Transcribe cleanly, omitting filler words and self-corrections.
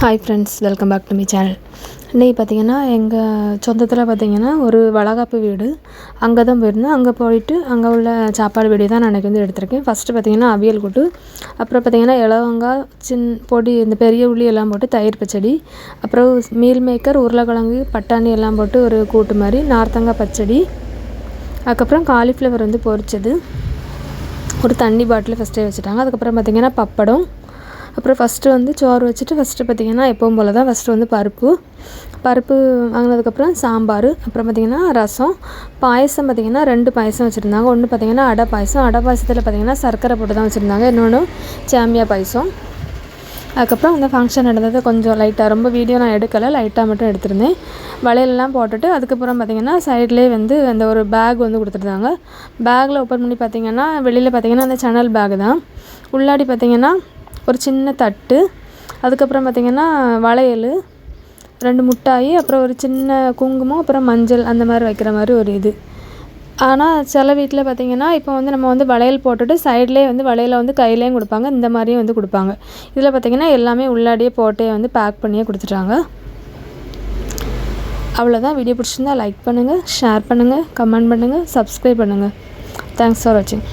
Hi friends, welcome back to my channel. இன்றைக்கி பார்த்திங்கன்னா எங்கள் சொந்தத்தில் பார்த்திங்கன்னா ஒரு வளகாப்பு வீடு அங்கே தான் போயிருந்தேன். அங்கே போயிட்டு அங்கே உள்ள சாப்பாடு வீடியோ தான் நான் எனக்கு வந்து எடுத்திருக்கேன். ஃபஸ்ட்டு பார்த்திங்கன்னா அவியல் கூட்டு, அப்புறம் பார்த்திங்கன்னா இலவங்காய் பொடி, இந்த பெரிய உள்ளி எல்லாம் போட்டு தயிர் பச்சடி, அப்புறம் மீல் மேக்கர், உருளைக்கிழங்கு, பட்டாணி எல்லாம் போட்டு ஒரு கூட்டு மாதிரி, நார்த்தங்காய் பச்சடி, அதுக்கப்புறம் காலிஃப்ளவர் வந்து பொரிச்சது, ஒரு தண்ணி பாட்டில் ஃபஸ்ட்டே வச்சுட்டாங்க. அதுக்கப்புறம் பார்த்திங்கன்னா பப்படம், அப்புறம் ஃபஸ்ட்டு வந்து சோறு வச்சுட்டு ஃபஸ்ட்டு பார்த்திங்கன்னா எப்பவும் போல் தான் ஃபஸ்ட்டு வந்து பருப்பு வாங்கினதுக்கப்புறம் சாம்பார், அப்புறம் பார்த்திங்கன்னா ரசம், பாயசம் பார்த்திங்கன்னா 2 பாயசம் வச்சுருந்தாங்க. ஒன்று பார்த்திங்கன்னா அடை பாயசத்தில் பார்த்திங்கன்னா சர்க்கரை போட்டு தான் வச்சுருந்தாங்க, இன்னொன்று சேமியா பாயசம். அதுக்கப்புறம் அந்த ஃபங்க்ஷன் நடந்தது கொஞ்சம் லைட்டாக, ரொம்ப வீடியோ நான் எடுக்கலை, லைட்டாக மட்டும் எடுத்திருந்தேன். வளையலெல்லாம் போட்டுட்டு அதுக்கப்புறம் பார்த்திங்கன்னா சைட்லேயே வந்து அந்த ஒரு பேக் வந்து கொடுத்துருந்தாங்க. பேக்கில் ஓப்பன் பண்ணி பார்த்திங்கன்னா வெளியில் பார்த்திங்கன்னா அந்த சணல் பேக் தான், உள்ளாடி பார்த்திங்கன்னா ஒரு சின்ன தட்டு, அதுக்கப்புறம் பார்த்திங்கன்னா வளையல், 2 முட்டாய், அப்புறம் ஒரு சின்ன குங்குமம், அப்புறம் மஞ்சள், அந்த மாதிரி வைக்கிற மாதிரி ஒரு இது. ஆனால் சில வீட்டில் பார்த்திங்கன்னா இப்போ வந்து நம்ம வந்து வளையல் போட்டுட்டு சைட்லேயே வந்து வளையலை வந்து கையிலையும் கொடுப்பாங்க, இந்த மாதிரியும் வந்து கொடுப்பாங்க. இதில் பார்த்திங்கன்னா எல்லாமே உள்ளாடியே போட்டே வந்து பேக் பண்ணியே கொடுத்துட்டாங்க. அவ்வளோதான். வீடியோ பிடிச்சிருந்தா லைக் பண்ணுங்கள், ஷேர் பண்ணுங்கள், கமெண்ட் பண்ணுங்கள், சப்ஸ்கிரைப் பண்ணுங்கள். தேங்க்ஸ் ஃபார் வாட்சிங்.